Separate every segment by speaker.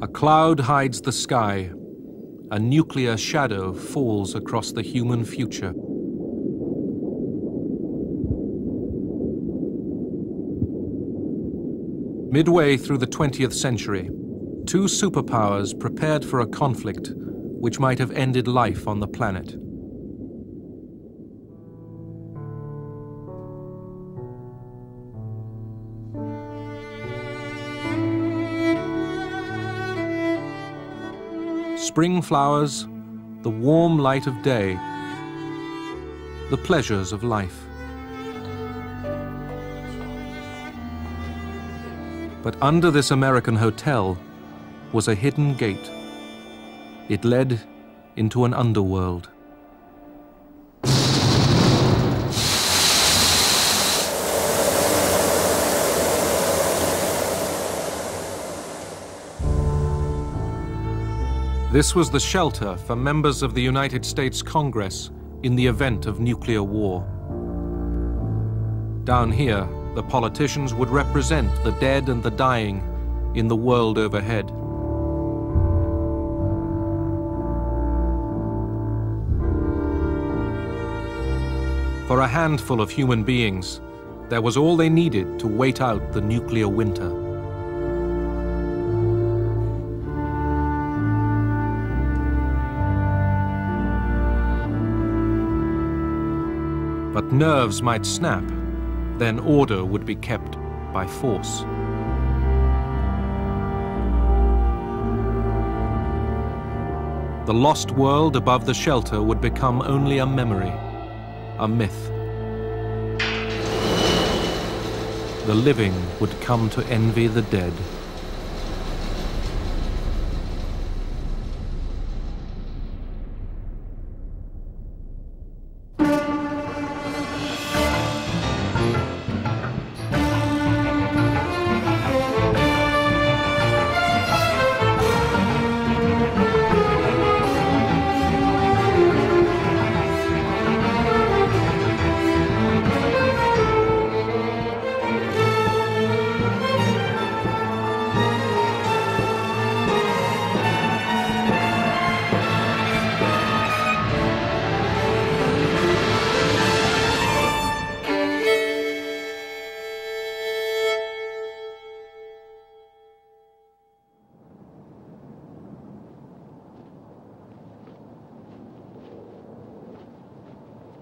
Speaker 1: A cloud hides the sky. A nuclear shadow falls across the human future. Midway through the 20th century, two superpowers prepared for a conflict which might have ended life on the planet. Spring flowers, the warm light of day, the pleasures of life. But under this American hotel was a hidden gate. It led into an underworld. This was the shelter for members of the United States Congress in the event of nuclear war. Down here, the politicians would represent the dead and the dying in the world overhead. For a handful of human beings, there was all they needed to wait out the nuclear winter. But nerves might snap, then order would be kept by force. The lost world above the shelter would become only a memory, a myth. The living would come to envy the dead.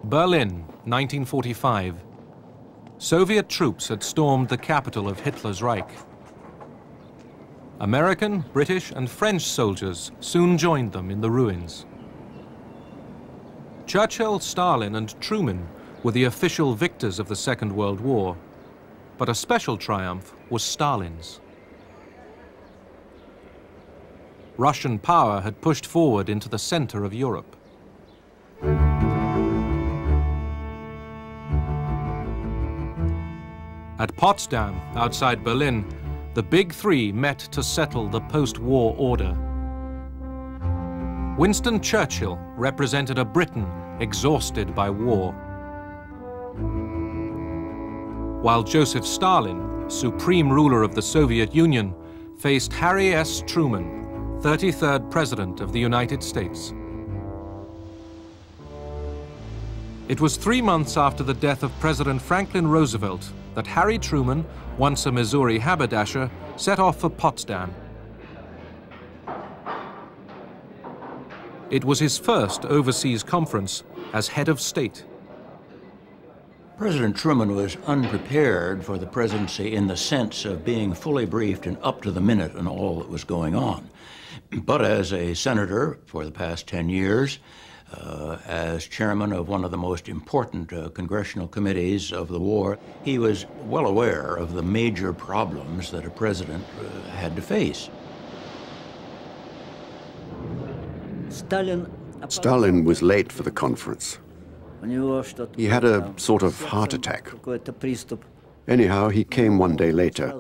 Speaker 1: Berlin, 1945. Soviet troops had stormed the capital of Hitler's Reich. American, British, and French soldiers soon joined them in the ruins. Churchill, Stalin, and Truman were the official victors of the Second World War, but a special triumph was Stalin's. Russian power had pushed forward into the center of Europe. At Potsdam, outside Berlin, the Big Three met to settle the post-war order. Winston Churchill represented a Britain exhausted by war, while Joseph Stalin, supreme ruler of the Soviet Union, faced Harry S. Truman, 33rd President of the United States. It was 3 months after the death of President Franklin Roosevelt that Harry Truman, once a Missouri haberdasher, set off for Potsdam. It was his first overseas conference as head of state.
Speaker 2: President Truman was unprepared for the presidency in the sense of being fully briefed and up to the minute on all that was going on. But as a senator for the past 10 years, as chairman of one of the most important congressional committees of the war, he was well aware of the major problems that a president had to face.
Speaker 3: Stalin was late for the conference. He had a sort of heart attack. Anyhow, he came one day later.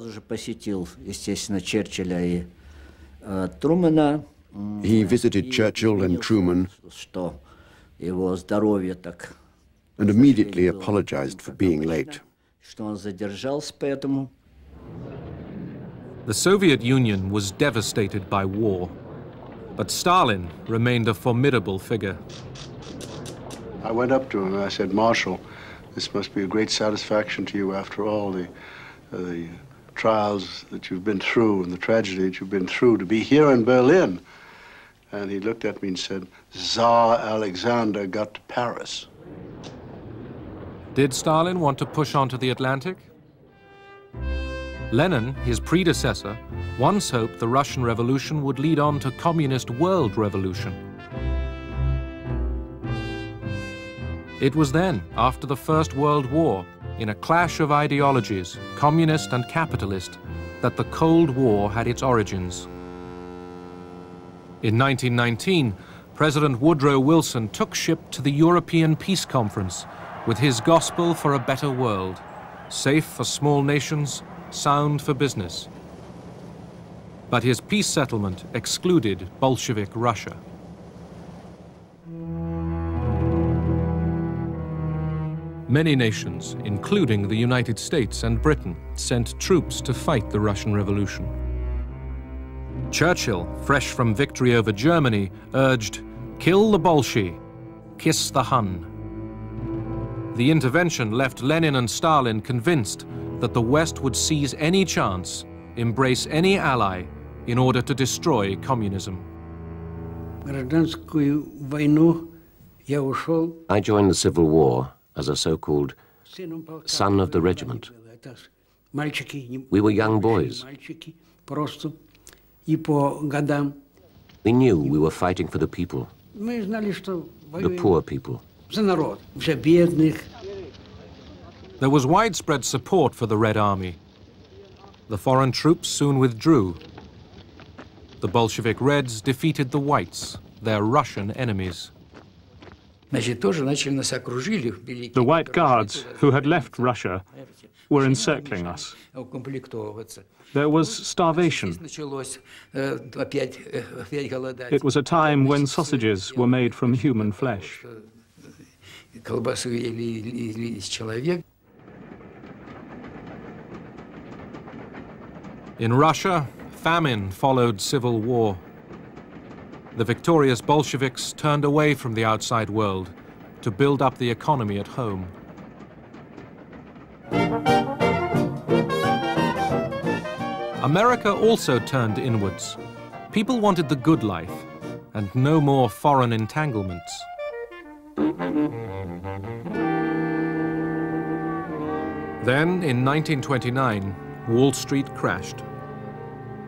Speaker 3: He visited Churchill and Truman and immediately apologized for being late.
Speaker 1: The Soviet Union was devastated by war, but Stalin remained a formidable figure.
Speaker 4: I went up to him and I said, "Marshal, this must be a great satisfaction to you after all the trials that you've been through and the tragedy that you've been through to be here in Berlin." And he looked at me and said, "Tsar Alexander got to Paris."
Speaker 1: Did Stalin want to push on to the Atlantic? Lenin, his predecessor, once hoped the Russian Revolution would lead on to communist world revolution. It was then, after the First World War, in a clash of ideologies, communist and capitalist, that the Cold War had its origins. In 1919, President Woodrow Wilson took ship to the European Peace Conference with his gospel for a better world, safe for small nations, sound for business. But his peace settlement excluded Bolshevik Russia. Many nations, including the United States and Britain, sent troops to fight the Russian Revolution. Churchill, fresh from victory over Germany, urged, "Kill the Bolshevik, kiss the Hun." The intervention left Lenin and Stalin convinced that the West would seize any chance, embrace any ally, in order to destroy communism.
Speaker 5: I joined the Civil War as a so-called son of the regiment. We were young boys. We knew we were fighting for the people, the poor people.
Speaker 1: There was widespread support for the Red Army. The foreign troops soon withdrew. The Bolshevik Reds defeated the Whites, their Russian enemies.
Speaker 6: The White Guards, who had left Russia, were encircling us. There was starvation. It was a time when sausages were made from human flesh.
Speaker 1: In Russia, famine followed civil war. The victorious Bolsheviks turned away from the outside world to build up the economy at home. America also turned inwards. People wanted the good life and no more foreign entanglements. Then, in 1929, Wall Street crashed.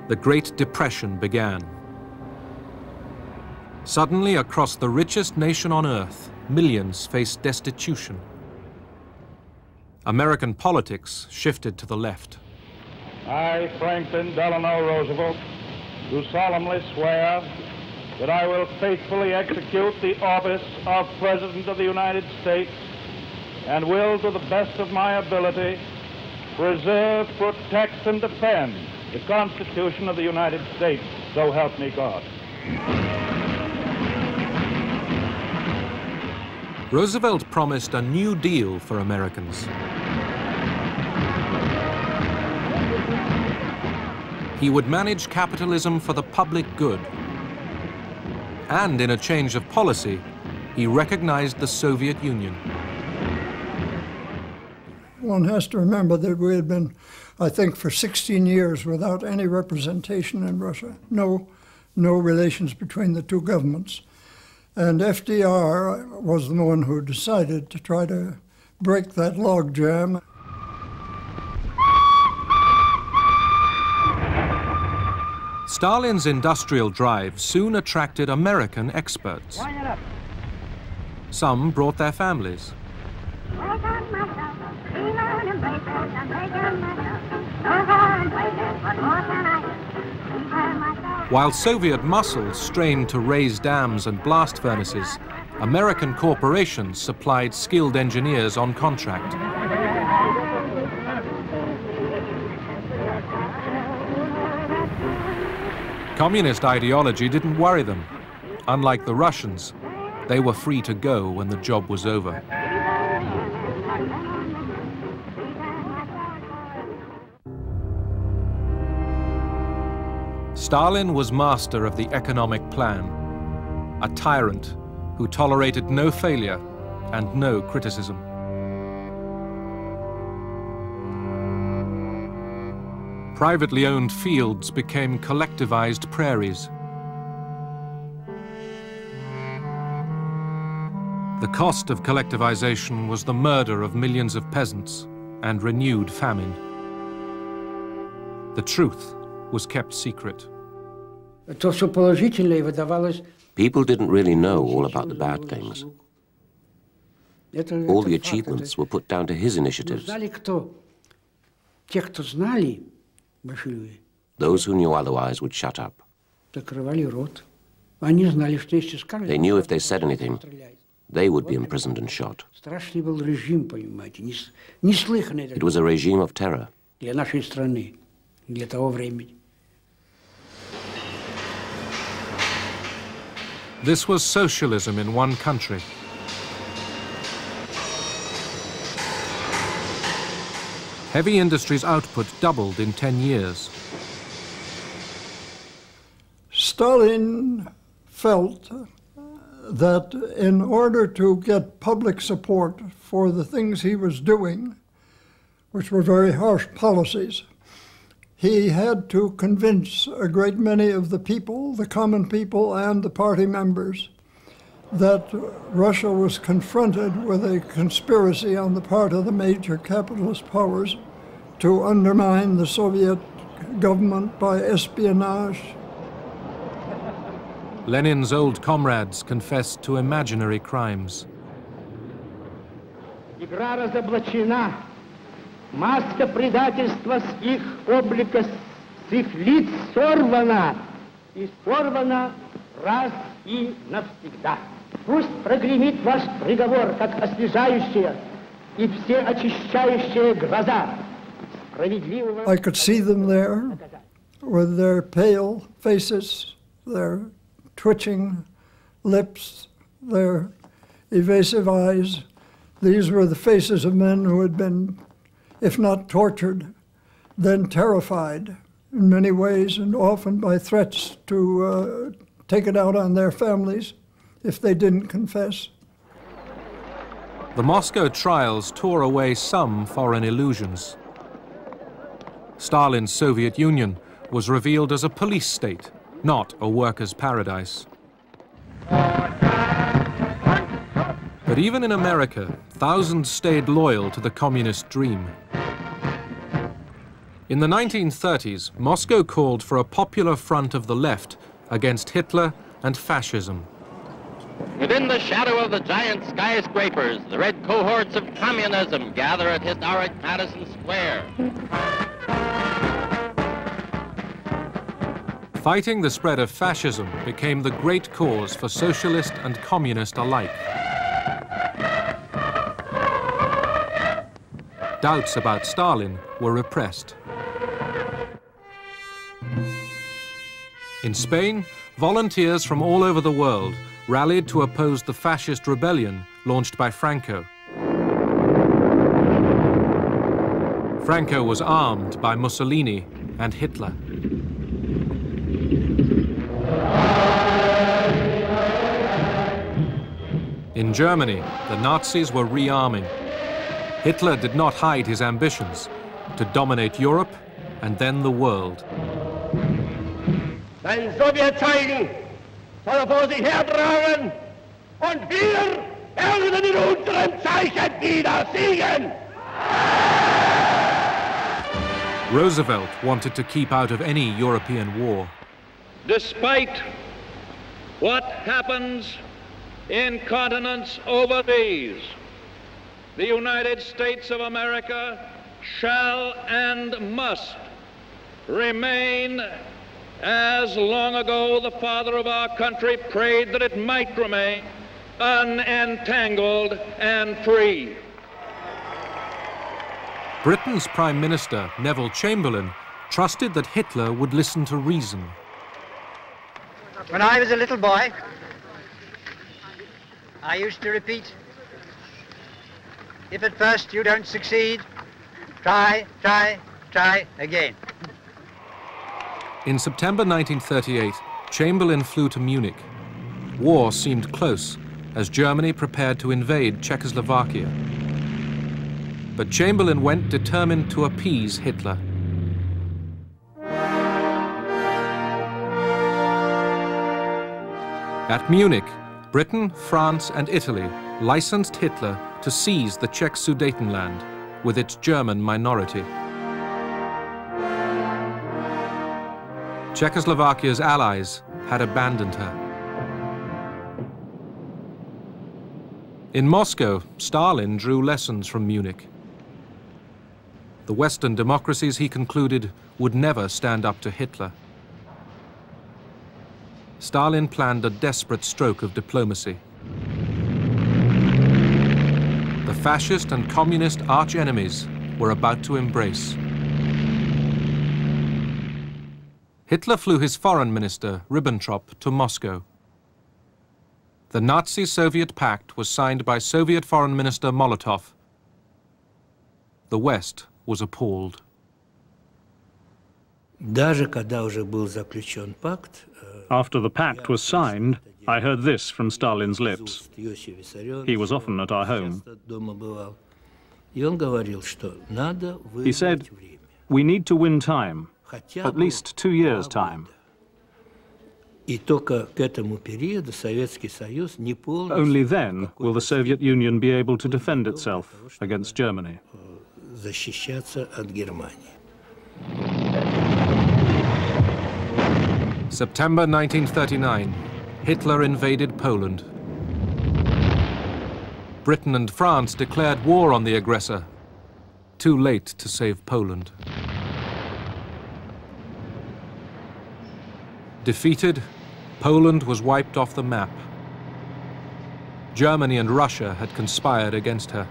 Speaker 1: The Great Depression began. Suddenly, across the richest nation on earth, millions faced destitution. American politics shifted to the left.
Speaker 7: I, Franklin Delano Roosevelt, do solemnly swear that I will faithfully execute the office of President of the United States and will, to the best of my ability, preserve, protect, and defend the Constitution of the United States, so help me God.
Speaker 1: Roosevelt promised a New Deal for Americans. He would manage capitalism for the public good. And in a change of policy, he recognized the Soviet Union.
Speaker 8: One has to remember that we had been, I think, for 16 years without any representation in Russia. No relations between the two governments. And FDR was the one who decided to try to break that logjam.
Speaker 1: Stalin's industrial drive soon attracted American experts. Some brought their families. While Soviet muscles strained to raise dams and blast furnaces, American corporations supplied skilled engineers on contract. Communist ideology didn't worry them. Unlike the Russians, they were free to go when the job was over. Stalin was master of the economic plan, a tyrant who tolerated no failure and no criticism. Privately owned fields became collectivized prairies. The cost of collectivization was the murder of millions of peasants and renewed famine. The truth was kept secret.
Speaker 5: People didn't really know all about the bad things. All the achievements were put down to his initiatives. Those who knew otherwise would shut up. They knew if they said anything, they would be imprisoned and shot. It was a regime of terror.
Speaker 1: This was socialism in one country. Heavy industry's output doubled in 10 years.
Speaker 8: Stalin felt that in order to get public support for the things he was doing, which were very harsh policies, he had to convince a great many of the people, the common people and the party members, that Russia was confronted with a conspiracy on the part of the major capitalist powers to undermine the Soviet government by espionage.
Speaker 1: Lenin's old comrades confessed to imaginary crimes.
Speaker 9: Игра разоблачена, маска предательства с их облика, с их лиц сорвана и сорвана раз и навсегда. Пусть прогремит ваш приговор, как освежающая и всеочищающая гроза.
Speaker 8: I could see them there with their pale faces, their twitching lips, their evasive eyes. These were the faces of men who had been, if not tortured, then terrified in many ways, and often by threats to take it out on their families if they didn't confess.
Speaker 1: The Moscow trials tore away some foreign illusions. Stalin's Soviet Union was revealed as a police state, not a workers' paradise. But even in America, thousands stayed loyal to the communist dream. In the 1930s, Moscow called for a popular front of the left against Hitler and fascism.
Speaker 10: Within the shadow of the giant skyscrapers, the red cohorts of communism gather at historic Madison Square.
Speaker 1: Fighting the spread of fascism became the great cause for socialist and communist alike. Doubts about Stalin were repressed. In Spain, volunteers from all over the world rallied to oppose the fascist rebellion launched by Franco. Franco was armed by Mussolini and Hitler. In Germany, the Nazis were rearming. Hitler did not hide his ambitions to dominate Europe and then the world.
Speaker 9: Sein Sowjetzeichen soll vor sich hertragen und wir werden in unserem Zeichen wieder siegen!
Speaker 1: Roosevelt wanted to keep out of any European war.
Speaker 7: Despite what happens in continents overseas, the United States of America shall and must remain as long ago the father of our country prayed that it might remain, unentangled and free.
Speaker 1: Britain's Prime Minister, Neville Chamberlain, trusted that Hitler would listen to reason.
Speaker 11: When I was a little boy, I used to repeat, if at first you don't succeed, try, try, try again.
Speaker 1: In September 1938, Chamberlain flew to Munich. War seemed close as Germany prepared to invade Czechoslovakia. But Chamberlain went determined to appease Hitler. At Munich, Britain, France, and Italy licensed Hitler to seize the Czech Sudetenland with its German minority. Czechoslovakia's allies had abandoned her. In Moscow, Stalin drew lessons from Munich. The Western democracies, he concluded, would never stand up to Hitler. Stalin planned a desperate stroke of diplomacy. The fascist and communist arch-enemies were about to embrace. Hitler flew his foreign minister, Ribbentrop, to Moscow. The Nazi-Soviet pact was signed by Soviet Foreign Minister Molotov. The West was appalled.
Speaker 6: After the pact was signed, I heard this from Stalin's lips. He was often at our home. He said, "We need to win time, at least 2 years' time." Only then will the Soviet Union be able to defend itself against Germany.
Speaker 1: September 1939, Hitler invaded Poland. Britain and France declared war on the aggressor. Too late to save Poland. Defeated, Poland was wiped off the map. Germany and Russia had conspired against her.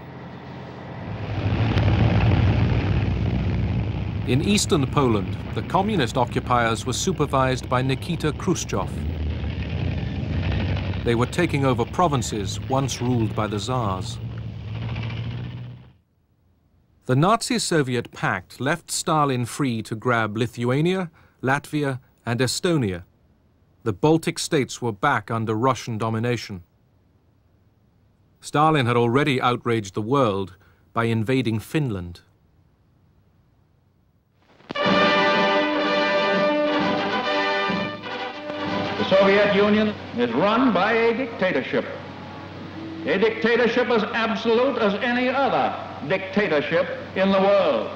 Speaker 1: In eastern Poland, the communist occupiers were supervised by Nikita Khrushchev. They were taking over provinces once ruled by the Tsars. The Nazi-Soviet pact left Stalin free to grab Lithuania, Latvia, and Estonia. The Baltic states were back under Russian domination. Stalin had already outraged the world by invading Finland.
Speaker 7: The Soviet Union is run by a dictatorship as absolute as any other dictatorship in the world.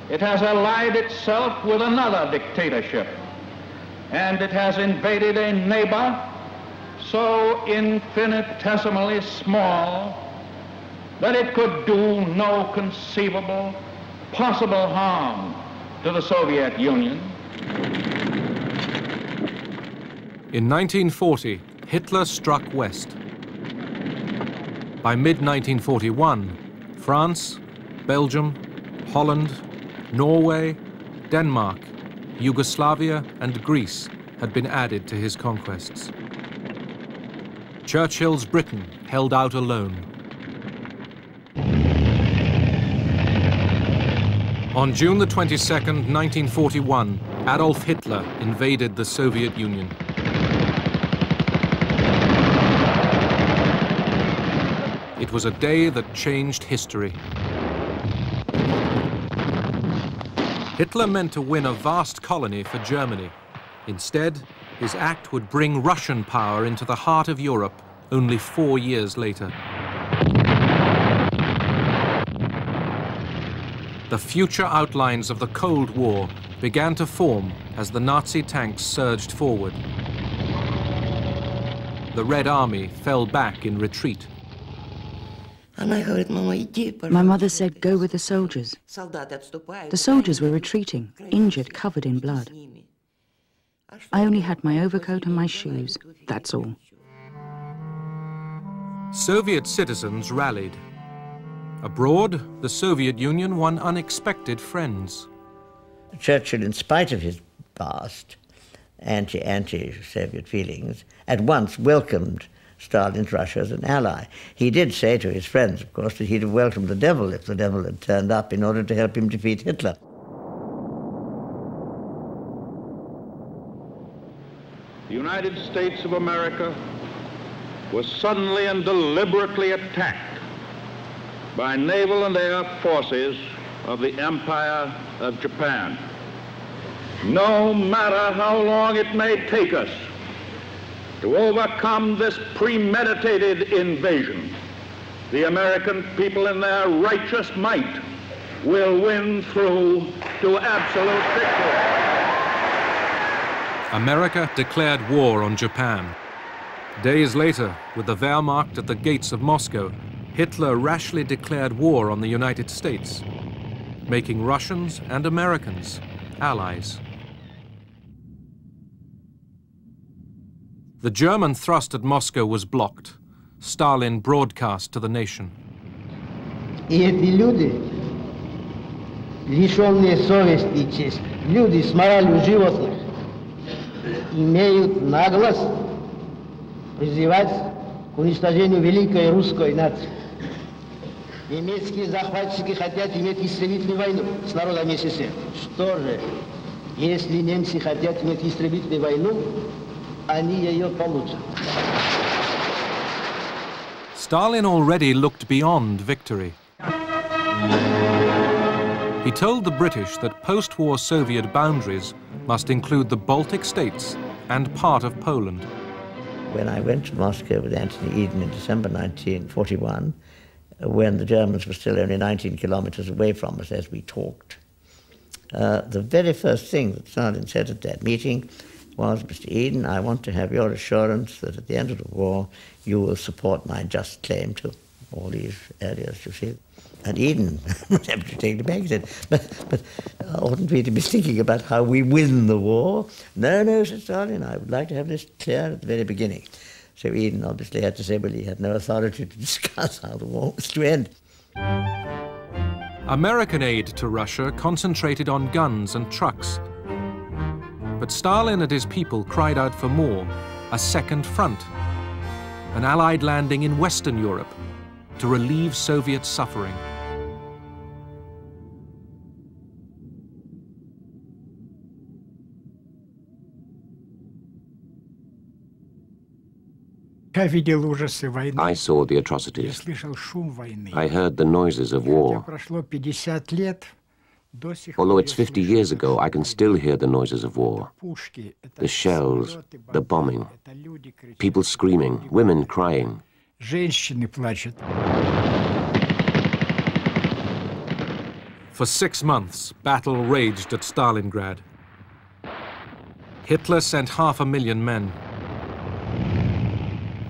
Speaker 7: It has allied itself with another dictatorship, and it has invaded a neighbor so infinitesimally small that it could do no conceivable, possible harm to the Soviet Union.
Speaker 1: In 1940, Hitler struck west. By mid-1941, France, Belgium, Holland, Norway, Denmark, Yugoslavia, and Greece had been added to his conquests. Churchill's Britain held out alone. On June the 22nd, 1941, Adolf Hitler invaded the Soviet Union. It was a day that changed history. Hitler meant to win a vast colony for Germany. Instead, his act would bring Russian power into the heart of Europe only 4 years later. The future outlines of the Cold War began to form as the Nazi tanks surged forward. The Red Army fell back in retreat.
Speaker 12: My mother said, "Go with the soldiers." The soldiers were retreating, injured, covered in blood. I only had my overcoat and my shoes, that's all.
Speaker 1: Soviet citizens rallied. Abroad, the Soviet Union won unexpected friends.
Speaker 13: Churchill, in spite of his past anti-Soviet feelings, at once welcomed Stalin's Russia as an ally. He did say to his friends, of course, that he'd have welcomed the devil if the devil had turned up in order to help him defeat Hitler.
Speaker 7: the United States of America was suddenly and deliberately attacked by naval and air forces of the Empire of Japan. No matter how long it may take us to overcome this premeditated invasion, the American people in their righteous might will win through to absolute victory.
Speaker 1: America declared war on Japan. Days later, with the Wehrmacht at the gates of Moscow, Hitler rashly declared war on the United States, making Russians and Americans allies. The German thrust at Moscow was blocked. Stalin broadcast to the nation.
Speaker 14: И эти люди, лишенные совести и чести, люди с моралью животных, имеют наглость призывать к уничтожению великой русской нации. Немецкие захватчики хотят иметь истребительную войну с народом СССР. Что же, если немцы хотят иметь истребительную войну, они ее получат.
Speaker 1: Stalin already looked beyond victory. He told the British that post-war Soviet boundaries must include the Baltic states and part of Poland.
Speaker 13: When I went to Moscow with Anthony Eden in December 1941, when the Germans were still only 19 kilometers away from us as we talked, the very first thing that Stalin said at that meeting was, Mr. Eden, I want to have your assurance that at the end of the war you will support my just claim to all these areas, you see. And Eden was able to take the back. He said, but oughtn't we to be thinking about how we win the war? No, no, said Stalin, I would like to have this clear at the very beginning. So Eden obviously had to say, well, he had no authority to discuss how the war was to end.
Speaker 1: American aid to Russia concentrated on guns and trucks. But Stalin and his people cried out for more, a second front, an Allied landing in Western Europe to relieve Soviet suffering.
Speaker 5: I saw the atrocities. I heard the noises of war. Although it's 50 years ago, I can still hear the noises of war. The shells, the bombing, people screaming, women crying.
Speaker 1: For 6 months, battle raged at Stalingrad. Hitler sent 500,000 men.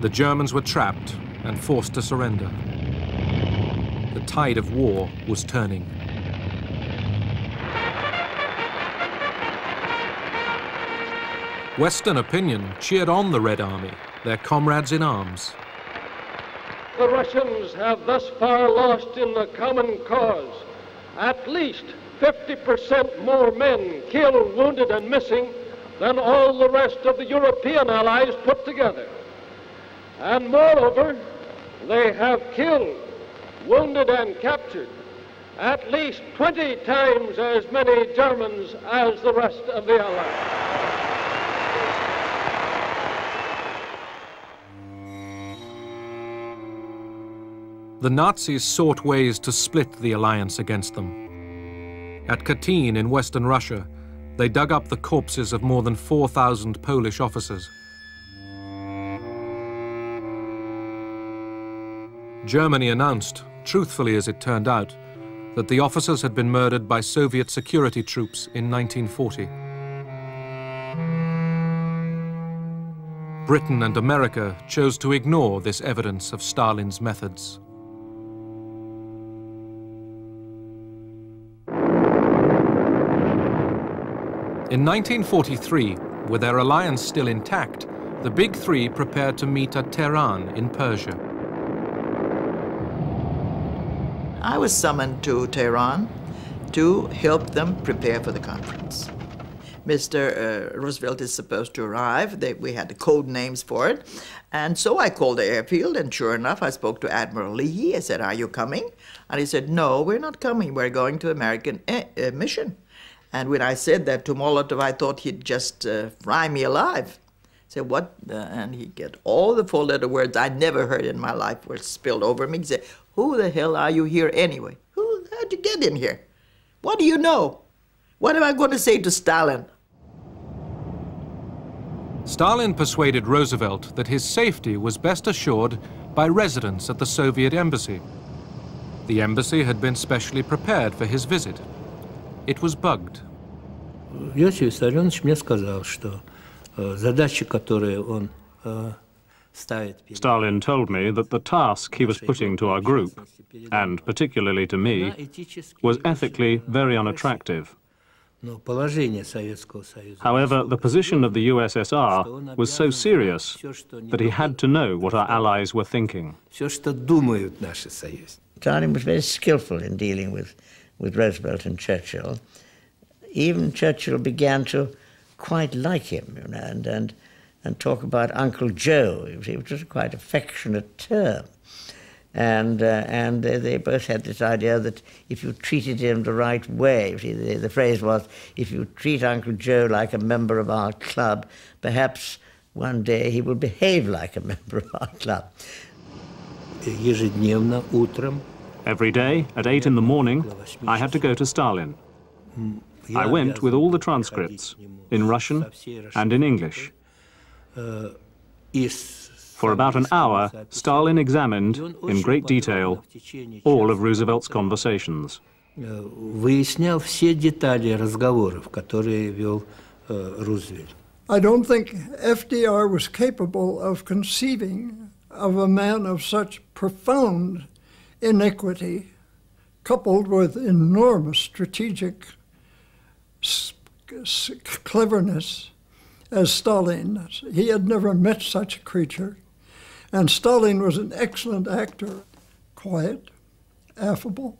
Speaker 1: The Germans were trapped and forced to surrender. The tide of war was turning. Western opinion cheered on the Red Army, their comrades in arms.
Speaker 15: The Russians have thus far lost in the common cause at least 50% more men killed, wounded, and missing than all the rest of the European allies put together. And moreover, they have killed, wounded, and captured at least 20 times as many Germans as the rest of the allies.
Speaker 1: The Nazis sought ways to split the alliance against them. At Katyn in western Russia, they dug up the corpses of more than 4,000 Polish officers. Germany announced, truthfully as it turned out, that the officers had been murdered by Soviet security troops in 1940. Britain and America chose to ignore this evidence of Stalin's methods. In 1943, with their alliance still intact, the Big Three prepared to meet at Tehran in Persia.
Speaker 16: I was summoned to Tehran to help them prepare for the conference. Mr. Roosevelt is supposed to arrive. We had the code names for it. And so I called the airfield, and sure enough, I spoke to Admiral Leahy. I said, "Are you coming?" And he said, "No, we're not coming. We're going to American mission." And when I said that to Molotov, I thought he'd just fry me alive. Say what? And he'd get all the four-letter words I never heard in my life were spilled over him. He'd say, "Who the hell are you here anyway? How'd you get in here? What do you know? What am I going to say to Stalin?"
Speaker 1: Stalin persuaded Roosevelt that his safety was best assured by residence at the Soviet embassy. The embassy had been specially prepared for his visit. It was bugged.
Speaker 17: Иосиф Виссарионович мне сказал, что задачи, которые он ставит.
Speaker 6: Stalin told me that the task he was putting to our group, and particularly to me, was ethically very unattractive. However, the position of the USSR was so serious that he had to know what our allies were thinking.
Speaker 13: Stalin was very skillful in dealing with Roosevelt and Churchill. Even Churchill began to quite like him, you know, and talk about Uncle Joe, which was a quite affectionate term. And they both had this idea that if you treated him the right way, the phrase was, if you treat Uncle Joe like a member of our club, perhaps one day he will behave like a member of our club.
Speaker 6: Every day, at 8 in the morning, I had to go to Stalin. I went with all the transcripts, in Russian and in English. For about an hour, Stalin examined, in great detail, all of Roosevelt's conversations.
Speaker 17: Выяснял все детали разговоров, которые вел Рузвельт.
Speaker 8: I don't think FDR was capable of conceiving of a man of such profound iniquity, coupled with enormous strategic cleverness, as Stalin. He had never met such a creature. And Stalin was an excellent actor, quiet, affable,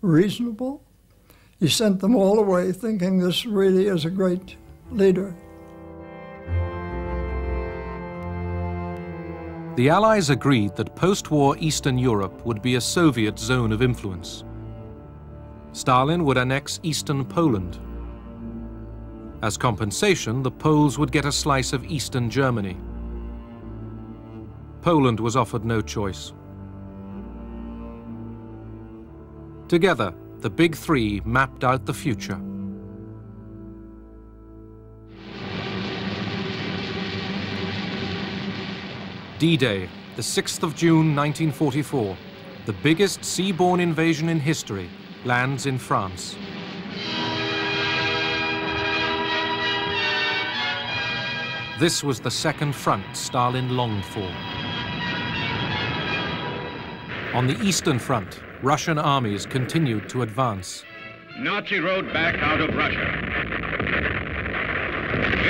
Speaker 8: reasonable. He sent them all away thinking this really is a great leader.
Speaker 1: The Allies agreed that post-war Eastern Europe would be a Soviet zone of influence. Stalin would annex Eastern Poland. As compensation, the Poles would get a slice of Eastern Germany. Poland was offered no choice. Together, the Big Three mapped out the future. D-Day, the 6th of June 1944, the biggest seaborne invasion in history, lands in France. This was the second front Stalin longed for. On the Eastern Front, Russian armies continued to advance.
Speaker 18: Nazi road back out of Russia.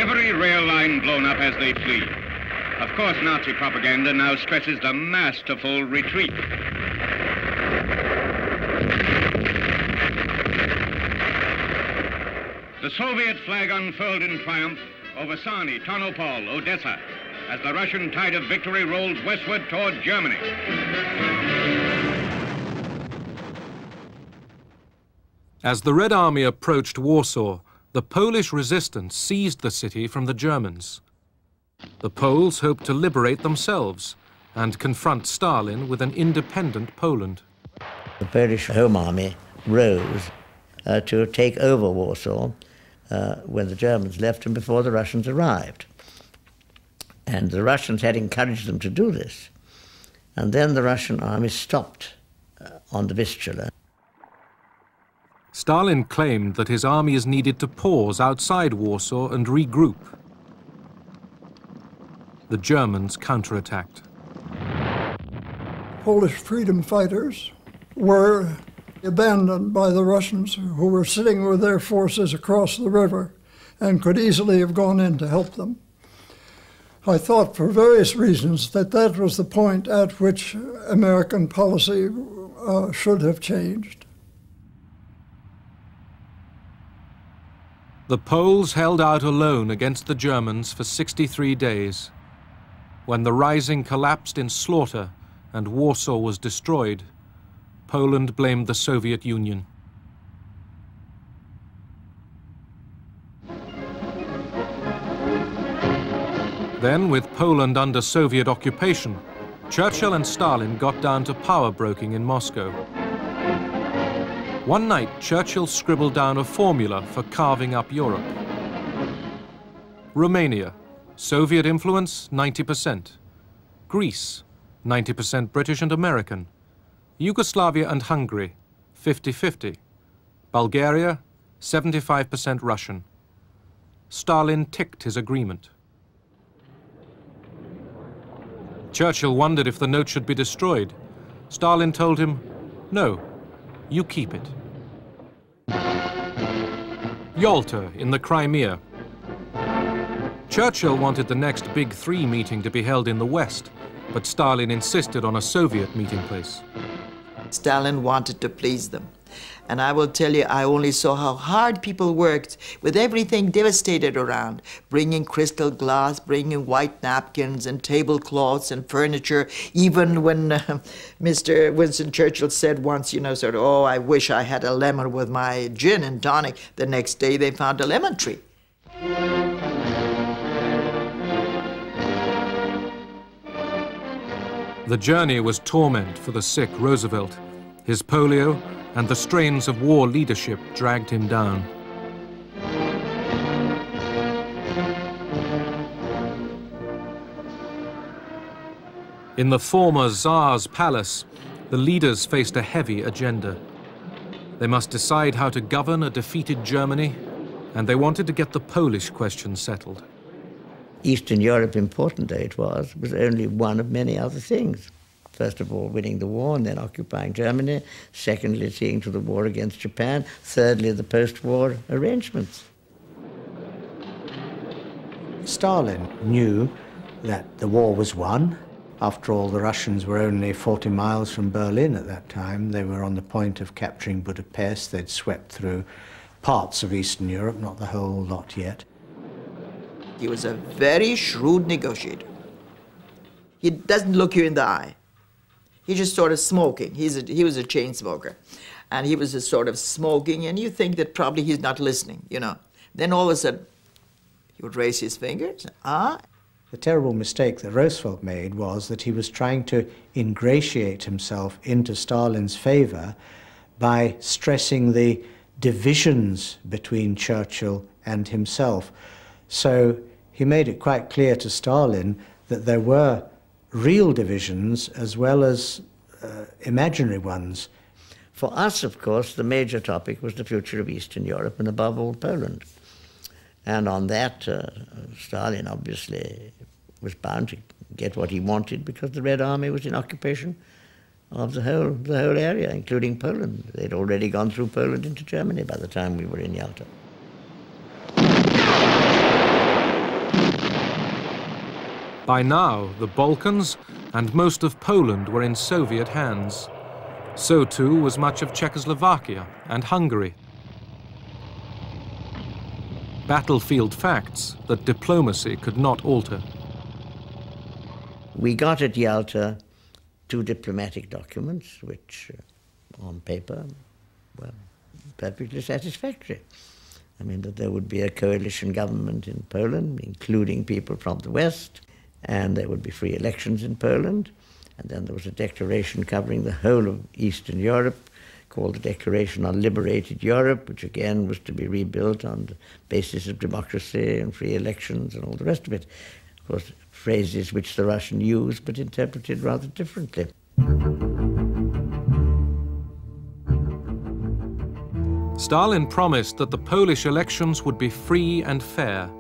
Speaker 18: Every rail line blown up as they flee. Of course, Nazi propaganda now stresses the masterful retreat. The Soviet flag unfurled in triumph over Sani, Tarnopol, Odessa, as the Russian tide of victory rolls westward toward Germany.
Speaker 1: As the Red Army approached Warsaw, the Polish resistance seized the city from the Germans. The Poles hoped to liberate themselves and confront Stalin with an independent Poland.
Speaker 13: The Polish Home Army rose to take over Warsaw when the Germans left and before the Russians arrived. And the Russians had encouraged them to do this. And then the Russian army stopped on the Vistula.
Speaker 1: Stalin claimed that his armies needed to pause outside Warsaw and regroup. The Germans counterattacked.
Speaker 8: Polish freedom fighters were abandoned by the Russians, who were sitting with their forces across the river and could easily have gone in to help them. I thought for various reasons that that was the point at which American policy should have changed.
Speaker 1: The Poles held out alone against the Germans for 63 days. When the Rising collapsed in slaughter and Warsaw was destroyed, Poland blamed the Soviet Union. Then, with Poland under Soviet occupation, Churchill and Stalin got down to power broking in Moscow. One night, Churchill scribbled down a formula for carving up Europe. Romania, Soviet influence 90%. Greece, 90% British and American. Yugoslavia and Hungary, 50-50. Bulgaria, 75% Russian. Stalin ticked his agreement. Churchill wondered if the note should be destroyed. Stalin told him, "No, you keep it." Yalta in the Crimea. Churchill wanted the next Big Three meeting to be held in the West, but Stalin insisted on a Soviet meeting place.
Speaker 16: Stalin wanted to please them. And I will tell you, I only saw how hard people worked with everything devastated around, bringing crystal glass, bringing white napkins and tablecloths and furniture. Even when Mr. Winston Churchill said once, you know, sort of, "Oh, I wish I had a lemon with my gin and tonic," the next day they found a lemon tree.
Speaker 1: The journey was torment for the sick Roosevelt. His polio and the strains of war leadership dragged him down. In the former Tsar's palace, the leaders faced a heavy agenda. They must decide how to govern a defeated Germany, and they wanted to get the Polish question settled.
Speaker 13: Eastern Europe, important though it was only one of many other things. First of all, winning the war and then occupying Germany. Secondly, seeing to the war against Japan. Thirdly, the post-war arrangements.
Speaker 19: Stalin knew that the war was won. After all, the Russians were only 40 miles from Berlin at that time. They were on the point of capturing Budapest. They'd swept through parts of Eastern Europe, not the whole lot yet.
Speaker 16: He was a very shrewd negotiator. He doesn't look you in the eye. He's just sort of smoking. He was a chain smoker. And he was just sort of smoking, and you think that probably he's not listening, you know. Then all of a sudden, he would raise his fingers.
Speaker 19: The terrible mistake that Roosevelt made was that he was trying to ingratiate himself into Stalin's favor by stressing the divisions between Churchill and himself. So he made it quite clear to Stalin that there were real divisions as well as imaginary ones.
Speaker 13: For us, of course, the major topic was the future of Eastern Europe and above all Poland. And on that, Stalin obviously was bound to get what he wanted because the Red Army was in occupation of the whole area, including Poland. They'd already gone through Poland into Germany by the time we were in Yalta.
Speaker 1: By now, the Balkans and most of Poland were in Soviet hands. So too was much of Czechoslovakia and Hungary. Battlefield facts that diplomacy could not alter.
Speaker 13: We got at Yalta 2 diplomatic documents, which on paper were perfectly satisfactory. I mean, that there would be a coalition government in Poland, including people from the West, and there would be free elections in Poland. And then there was a declaration covering the whole of Eastern Europe, called the Declaration on Liberated Europe, which again was to be rebuilt on the basis of democracy and free elections and all the rest of it. Of course, phrases which the Russian used, but interpreted rather differently.
Speaker 1: Stalin promised that the Polish elections would be free and fair.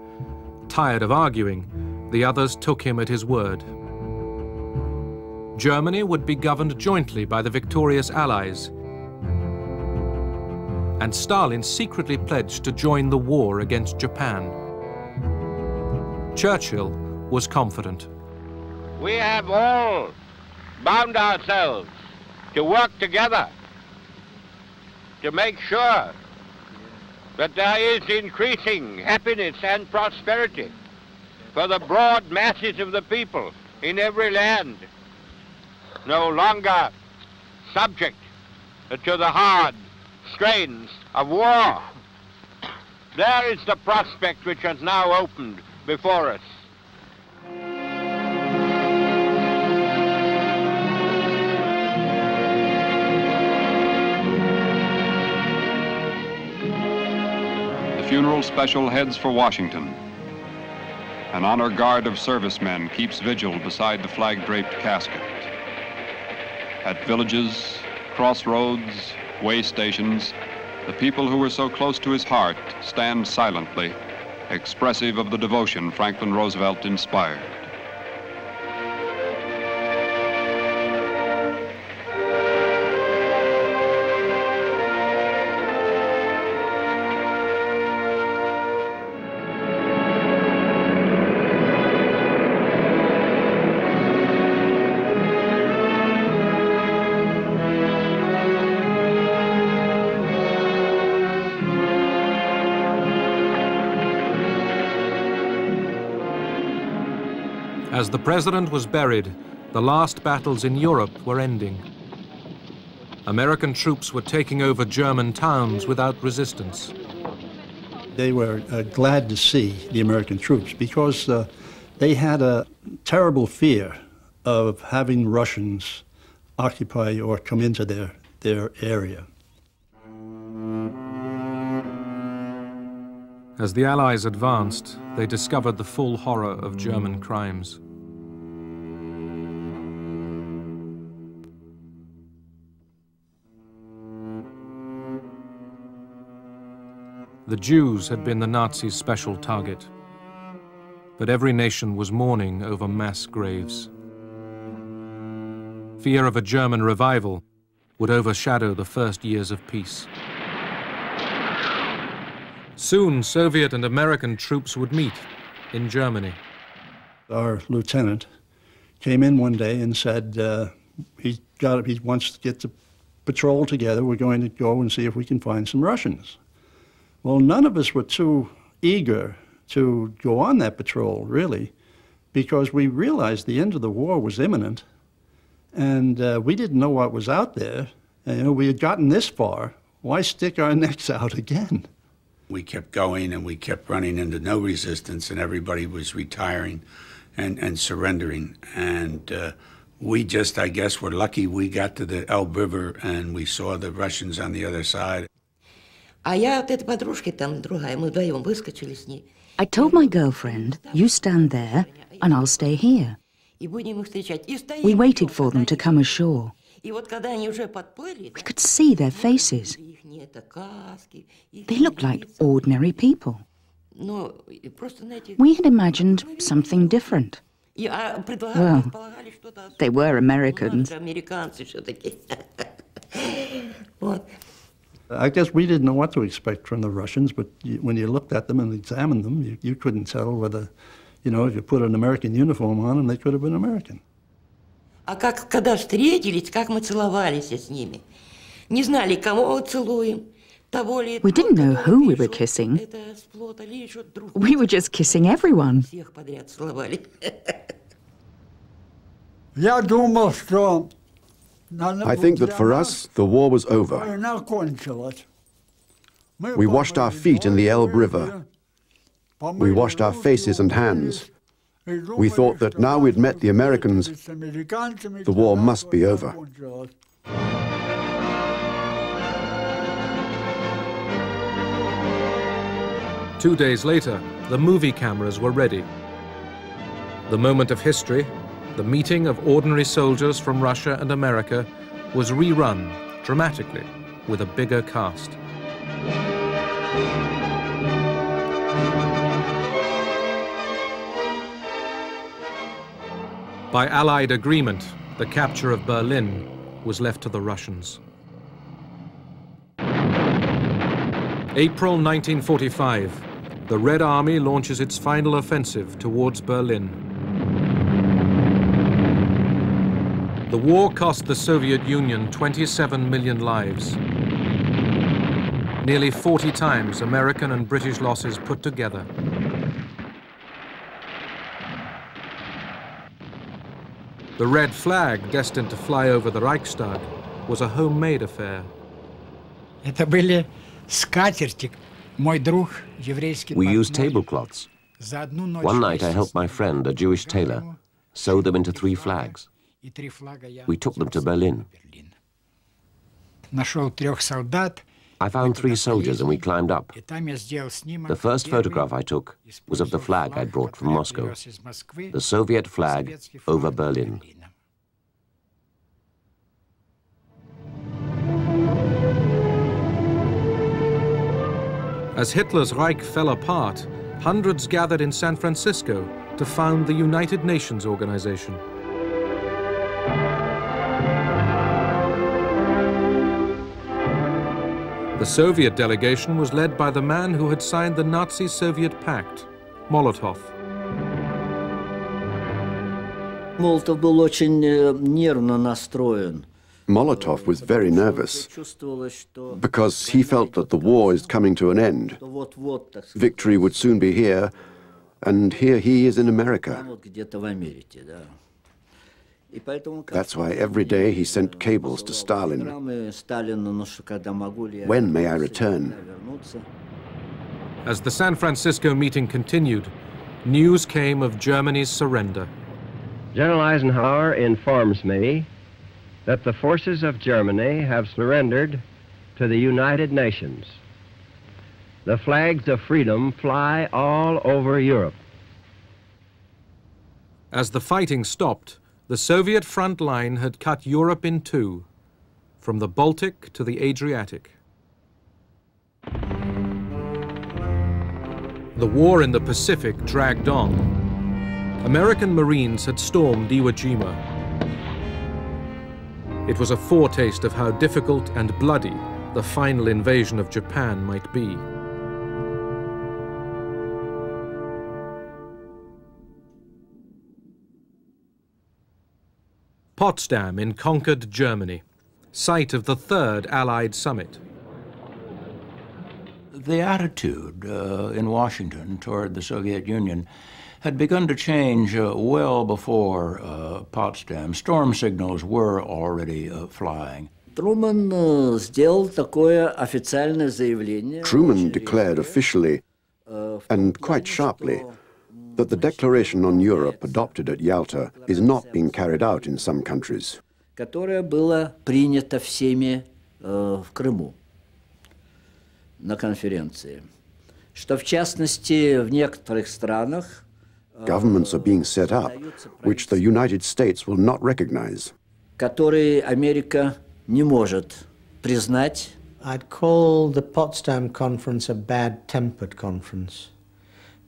Speaker 1: Tired of arguing, the others took him at his word. Germany would be governed jointly by the victorious Allies, and Stalin secretly pledged to join the war against Japan. Churchill was confident.
Speaker 10: We have all bound ourselves to work together to make sure that there is increasing happiness and prosperity for the broad masses of the people in every land, no longer subject to the hard strains of war. There is the prospect which has now opened before us.
Speaker 20: The funeral special heads for Washington. An honor guard of servicemen keeps vigil beside the flag-draped casket. At villages, crossroads, way stations, the people who were so close to his heart stand silently, expressive of the devotion Franklin Roosevelt inspired.
Speaker 1: As the president was buried, the last battles in Europe were ending. American troops were taking over German towns without resistance.
Speaker 21: They were glad to see the American troops because they had a terrible fear of having Russians occupy or come into their area.
Speaker 1: As the Allies advanced, they discovered the full horror of German crimes. The Jews had been the Nazis' special target, but every nation was mourning over mass graves. Fear of a German revival would overshadow the first years of peace. Soon, Soviet and American troops would meet in Germany.
Speaker 21: Our lieutenant came in one day and said he wants to get the patrol together. We're going to go and see if we can find some Russians. Well, none of us were too eager to go on that patrol, really, because we realized the end of the war was imminent, and we didn't know what was out there. And, you know, we had gotten this far. Why stick our necks out again?
Speaker 22: We kept going, and we kept running into no resistance, and everybody was retiring and surrendering. And we just, I guess, were lucky we got to the Elbe River, and we saw the Russians on the other side.
Speaker 12: I told my girlfriend, you stand there, and I'll stay here. We waited for them to come ashore. We could see their faces. They looked like ordinary people. We had imagined something different. Well, they were Americans.
Speaker 21: I guess we didn't know what to expect from the Russians, but when you looked at them and examined them, you couldn't tell whether, you know, if you put an American uniform on them, they could have been American.
Speaker 12: Когда встретились, как мы целовались с ними. Не знали, кого целуем. We didn't know who we were kissing. We were just kissing everyone.
Speaker 3: I think that for us, the war was over. We washed our feet in the Elbe River. We washed our faces and hands. We thought that now we'd met the Americans, the war must be over.
Speaker 1: Two days later, the movie cameras were ready. The moment of history, the meeting of ordinary soldiers from Russia and America, was rerun dramatically with a bigger cast. By Allied agreement, the capture of Berlin was left to the Russians. April 1945, the Red Army launches its final offensive towards Berlin. The war cost the Soviet Union 27 million lives. Nearly 40 times American and British losses put together. The red flag, destined to fly over the Reichstag, was a homemade affair.
Speaker 5: We used tablecloths. One night I helped my friend, a Jewish tailor, sew them into 3 flags. We took them to Berlin. I found 3 soldiers and we climbed up. The first photograph I took was of the flag I'd brought from Moscow, the Soviet flag over Berlin.
Speaker 1: As Hitler's Reich fell apart, hundreds gathered in San Francisco to found the United Nations organization. The Soviet delegation was led by the man who had signed the Nazi-Soviet pact, Molotov.
Speaker 13: Молотов был очень нервно настроен.
Speaker 3: Molotov was very nervous because he felt that the war is coming to an end. Victory would soon be here, and here he is in America. That's why every day he sent cables to Stalin. When may I return?
Speaker 1: As the San Francisco meeting continued, news came of Germany's surrender.
Speaker 2: General Eisenhower informs me that the forces of Germany have surrendered to the United Nations. The flags of freedom fly all over Europe.
Speaker 1: As the fighting stopped, the Soviet front line had cut Europe in 2, from the Baltic to the Adriatic. The war in the Pacific dragged on. American Marines had stormed Iwo Jima. It was a foretaste of how difficult and bloody the final invasion of Japan might be. Potsdam in conquered Germany, site of the 3rd Allied summit.
Speaker 4: The attitude in Washington toward the Soviet Union had begun to change well before Potsdam. Storm signals were already flying.
Speaker 3: Truman declared officially, and quite sharply, that the Declaration on Europe adopted at Yalta is not being carried out in some countries.
Speaker 13: Которое было принято всеми в Крыму на конференции. Что в частности в некоторых странах
Speaker 3: Governments are being set up, which the United States will not recognize.
Speaker 13: которые Америка не может признать.
Speaker 19: I'd call the Potsdam Conference a bad-tempered conference,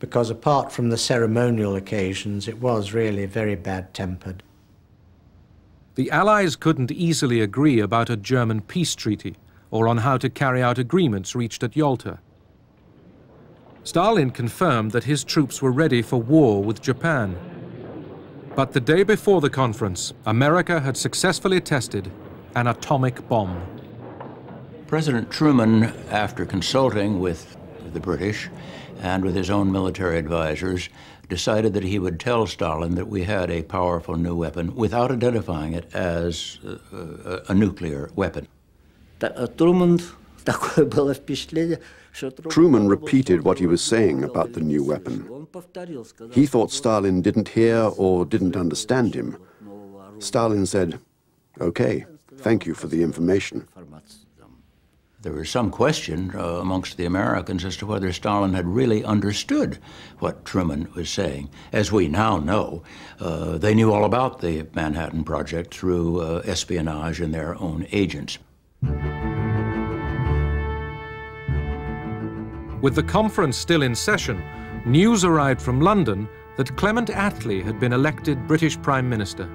Speaker 19: because apart from the ceremonial occasions, it was really very bad-tempered.
Speaker 1: The Allies couldn't easily agree about a German peace treaty or on how to carry out agreements reached at Yalta. Stalin confirmed that his troops were ready for war with Japan. But the day before the conference, America had successfully tested an atomic bomb.
Speaker 4: President Truman, after consulting with the British and with his own military advisors, decided that he would tell Stalin that we had a powerful new weapon without identifying it as a nuclear weapon.
Speaker 3: Truman repeated what he was saying about the new weapon. He thought Stalin didn't hear or didn't understand him. Stalin said, "Okay, thank you for the information."
Speaker 4: There was some question amongst the Americans as to whether Stalin had really understood what Truman was saying. As we now know, they knew all about the Manhattan Project through espionage and their own agents.
Speaker 1: With the conference still in session, news arrived from London that Clement Attlee had been elected British Prime Minister.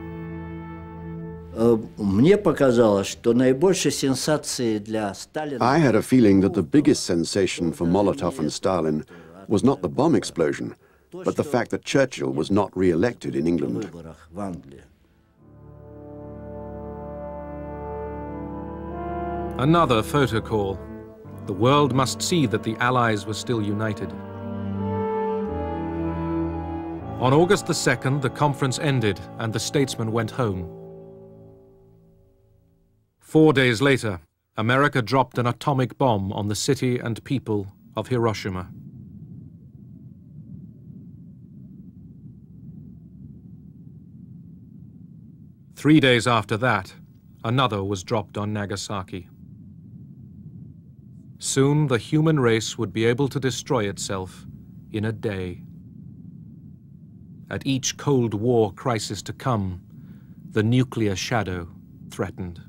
Speaker 13: Мне показалось, что наибольшей сенсацией для Сталина...
Speaker 3: I had a feeling that the biggest sensation for Molotov and Stalin was not the bomb explosion, but the fact that Churchill was not re-elected in England.
Speaker 1: Another photo call. The world must see that the Allies were still united. On August the 2nd, the conference ended and the statesmen went home. 4 days later, America dropped an atomic bomb on the city and people of Hiroshima. 3 days after that, another was dropped on Nagasaki. Soon the human race would be able to destroy itself in a day. At each Cold War crisis to come, the nuclear shadow threatened.